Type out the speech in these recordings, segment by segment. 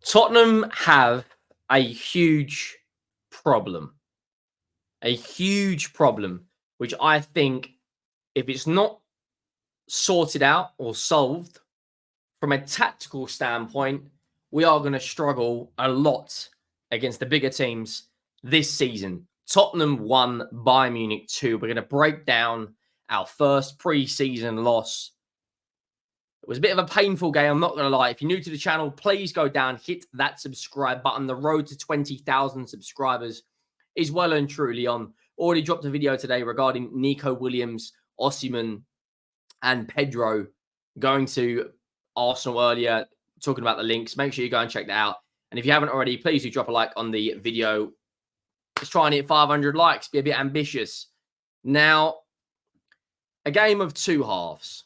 Tottenham have a huge problem, which I think if it's not sorted out or solved from a tactical standpoint, we are going to struggle a lot against the bigger teams this season. Tottenham 1, Bayern Munich 2. We're going to break down our first pre-season loss. It was a bit of a painful game, I'm not going to lie. If you're new to the channel, please go down, hit that subscribe button. The road to 20,000 subscribers is well and truly on. Already dropped a video today regarding Nico Williams, Osimhen, and Pedro going to Arsenal earlier, talking about the links. Make sure you go and check that out. And if you haven't already, please do drop a like on the video. Let's try and hit 500 likes, be a bit ambitious. Now, a game of two halves.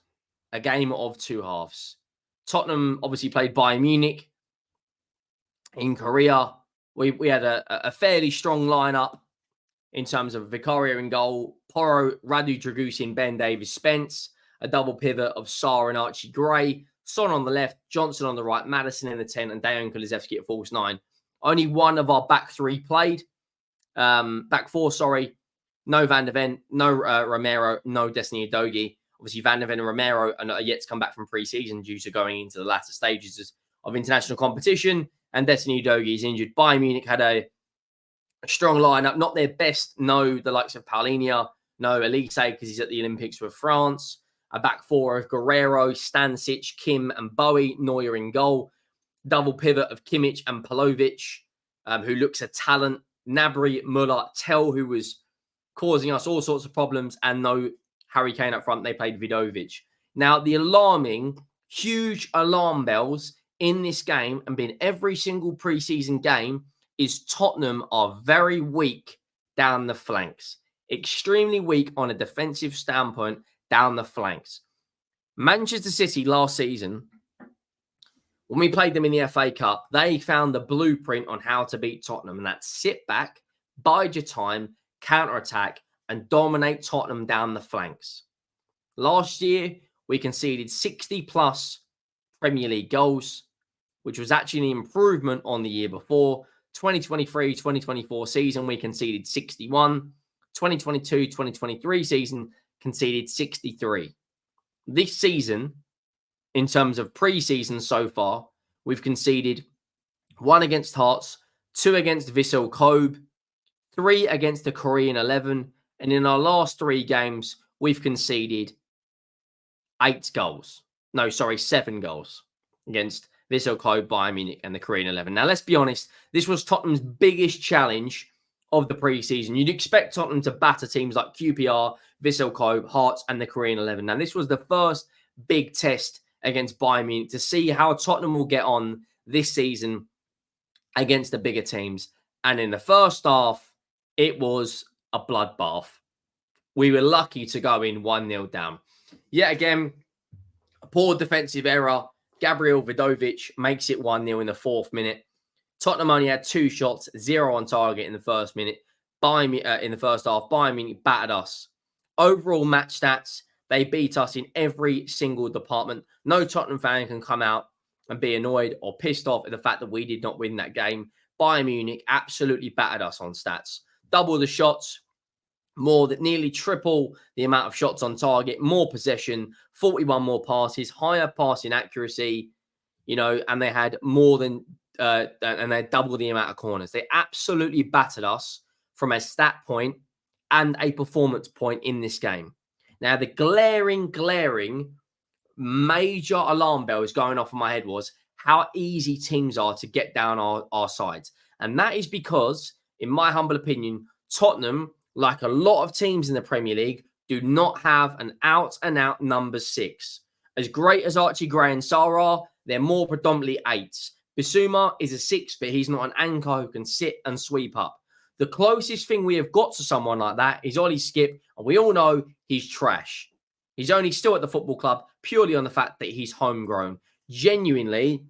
Tottenham obviously played Bayern Munich in Korea. We had a fairly strong lineup in terms of Vicario in goal, Porro, Radu Dragusin, Ben Davies, Spence, a double pivot of Sarr and Archie Gray, Son on the left, Johnson on the right, Madison in the 10, and Dejan Kulusevski at false 9. Only one of our back three played. Back four, sorry. No Van de Ven, no Romero, no Destiny Udogie. Obviously, Van de Ven and Romero are yet to come back from pre-season due to going into the latter stages of international competition. And Destiny Udogie is injured. Bayern Munich had a strong lineup. Not their best, no, the likes of Paulinho, no, Elise, because he's at the Olympics with France. A back four of Guerrero, Stanisic, Kim, and Bowie. Neuer in goal. Double pivot of Kimmich and Palovic, who looks a talent. Gnabry, Muller, Tell, who was causing us all sorts of problems, and no Harry Kane up front. They played Vidovic. Now, the alarming, huge alarm bells in this game, and been every single preseason game, is Tottenham are very weak down the flanks. Extremely weak on a defensive standpoint down the flanks. Manchester City last season, when we played them in the FA Cup, they found the blueprint on how to beat Tottenham, and that's sit back, bide your time, counter-attack, and dominate Tottenham down the flanks. Last year, we conceded 60-plus Premier League goals, which was actually an improvement on the year before. 2023-2024 season, we conceded 61. 2022-2023 season, conceded 63. This season, in terms of pre-season so far, we've conceded 1 against Hearts, 2 against Vissel Kobe, 3 against the Korean 11, and in our last 3 games, we've conceded 7 goals against Vissel Kobe, Bayern Munich, and the Korean 11. Now, let's be honest, this was Tottenham's biggest challenge of the pre-season. You'd expect Tottenham to batter teams like QPR, Vissel Kobe, Hearts, and the Korean 11. Now, this was the first big test against Bayern Munich to see how Tottenham will get on this season against the bigger teams. And in the first half, it was a bloodbath. We were lucky to go in 1-0 down. Yet again, a poor defensive error. Gabriel Vidovic makes it 1-0 in the 4th minute. Tottenham only had 2 shots, 0 on target in the first minute. In the first half, Bayern Munich battered us. Overall match stats, they beat us in every single department. No Tottenham fan can come out and be annoyed or pissed off at the fact that we did not win that game. Bayern Munich absolutely battered us on stats. Double the shots, nearly triple the amount of shots on target, more possession, 41 more passes, higher passing accuracy, and they had and they double the amount of corners. They absolutely battered us from a stat point and a performance point in this game. Now, the glaring major alarm bells going off in my head was how easy teams are to get down our sides. And that is because, in my humble opinion, Tottenham, like a lot of teams in the Premier League, do not have an out-and-out number 6. As great as Archie Gray and Sarr are, they're more predominantly 8s. Bissouma is a 6, but he's not an anchor who can sit and sweep up. The closest thing we have got to someone like that is Ollie Skip, and we all know he's trash. He's only still at the football club purely on the fact that he's homegrown. Genuinely,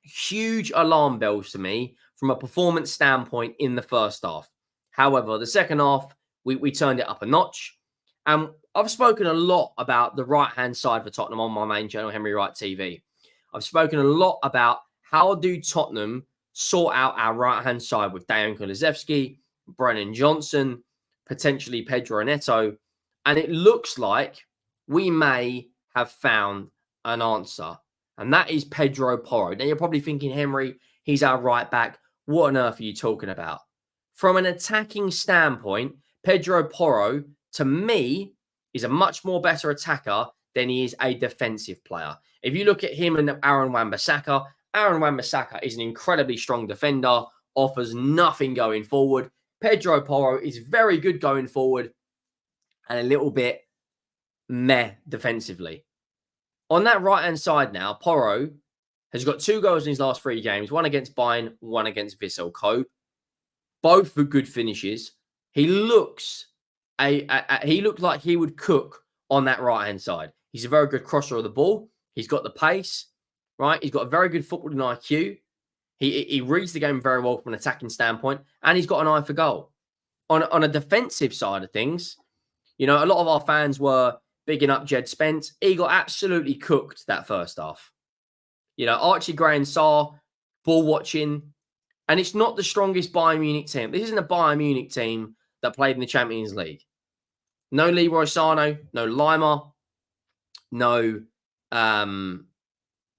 huge alarm bells to me from a performance standpoint in the first half. However, the second half, we turned it up a notch. And I've spoken a lot about the right-hand side for Tottenham on my main channel, Henry Wright TV. I've spoken a lot about how do Tottenham sort out our right-hand side with Dejan Kulusevski, Brennan Johnson, potentially Pedro Neto? And it looks like we may have found an answer, and that is Pedro Porro. Now, you're probably thinking, Henry, he's our right back. What on earth are you talking about? From an attacking standpoint, Pedro Porro, to me, is a much more better attacker than he is a defensive player. If you look at him and Aaron Wan-Bissaka is an incredibly strong defender, offers nothing going forward. Pedro Porro is very good going forward and a little bit meh defensively. On that right-hand side now, Porro has got 2 goals in his last 3 games, one against Bayern, one against Vissel Kobe. Both for good finishes. He looks he looked like he would cook on that right-hand side. He's a very good crosser of the ball. He's got the pace, right? He's got a very good footballing IQ. He reads the game very well from an attacking standpoint, and he's got an eye for goal. On a defensive side of things, you know, a lot of our fans were bigging up Jed Spence. He got absolutely cooked that first half. You know, Archie Gray and Sarr, ball watching, and it's not the strongest Bayern Munich team. This isn't a Bayern Munich team that played in the Champions League. No Leroy Sano, no Lima, no De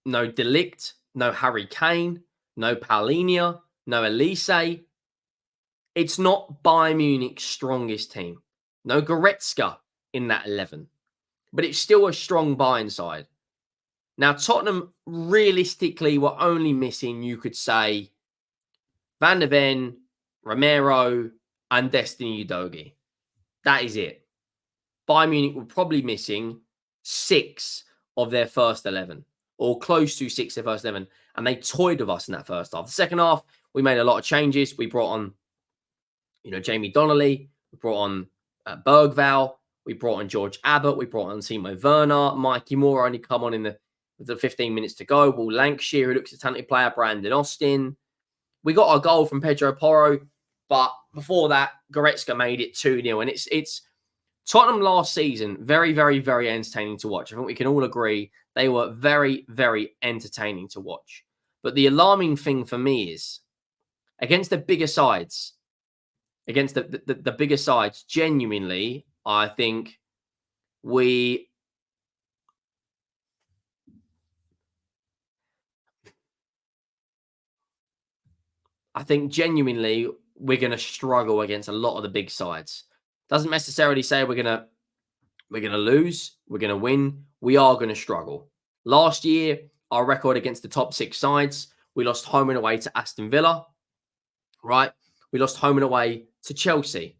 Ligt, no Harry Kane, no Paulinho, no Elise. It's not Bayern Munich's strongest team. No Goretzka in that 11. But it's still a strong Bayern side. Now, Tottenham realistically were only missing, you could say, Van der Ven, Romero, and Destiny Udogie. That is it. Bayern Munich were probably missing 6 of their first 11, or close to 6 of their first 11, and they toyed with us in that first half. The second half, we made a lot of changes. We brought on, you know, Jamie Donnelly. We brought on Bergvall. We brought on George Abbott. We brought on Timo Werner. Mikey Moore only come on in the 15 minutes to go. Will Lancashire, who looks a talented player. Brandon Austin. We got a goal from Pedro Porro, but before that, Goretzka made it 2-0. And it's Tottenham last season, very, very, very entertaining to watch. I think we can all agree they were very, very entertaining to watch. But the alarming thing for me is, against the bigger sides, the bigger sides, genuinely, I think genuinely we're going to struggle against a lot of the big sides. Doesn't necessarily say we're going to lose, we're going to win. We are going to struggle. Last year, our record against the top 6 sides, we lost home and away to Aston Villa, right? We lost home and away to Chelsea.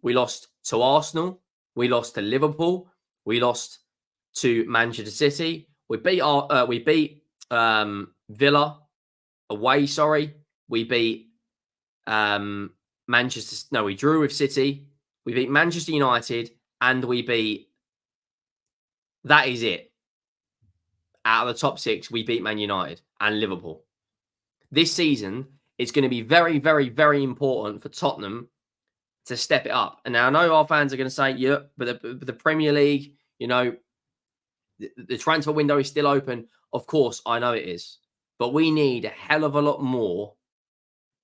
We lost to Arsenal. We lost to Liverpool. We lost to Manchester City. We beat Villa away. Sorry, we beat Manchester. No, we drew with City. We beat Manchester United, and we beat. That is it. Out of the top 6, we beat Man United and Liverpool. This season, it's going to be very, very, very important for Tottenham to step it up. And now I know our fans are going to say, yeah, but the Premier League, you know, the transfer window is still open. Of course, I know it is. But we need a hell of a lot more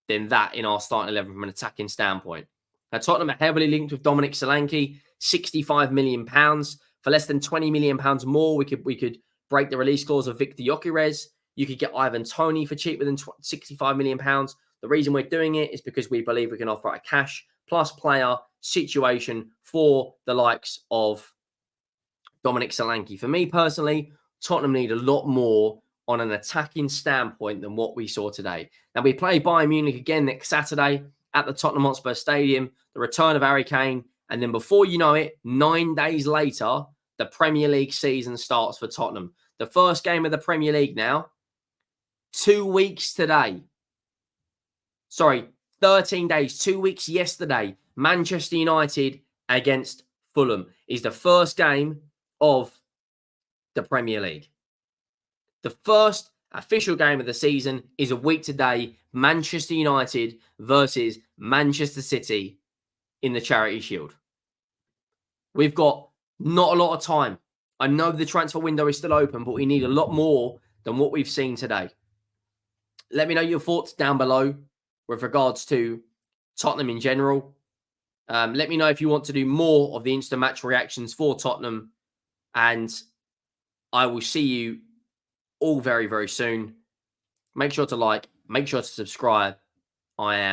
than that in our starting 11 from an attacking standpoint. Now, Tottenham are heavily linked with Dominic Solanke, £65 million. For less than £20 million more, we could break the release clause of Victor Gyökeres. You could get Ivan Toney for cheaper than £65 million. The reason we're doing it is because we believe we can offer a cash plus player situation for the likes of Dominic Solanke. For me personally, Tottenham need a lot more on an attacking standpoint than what we saw today. Now, we play Bayern Munich again next Saturday at the Tottenham Hotspur Stadium, the return of Harry Kane, and then before you know it, 9 days later, the Premier League season starts for Tottenham. The first game of the Premier League now, 2 weeks today. Sorry, 13 days, 2 weeks yesterday, Manchester United against Fulham is the first game of the Premier League. The first official game of the season is a week today, Manchester United versus Manchester City in the Charity Shield. We've got not a lot of time. I know the transfer window is still open, but we need a lot more than what we've seen today. let me know your thoughts down below with regards to Tottenham in general. Let me know if you want to do more of the instant match reactions for Tottenham. And I will see you all very, very soon. Make sure to like, make sure to subscribe. I am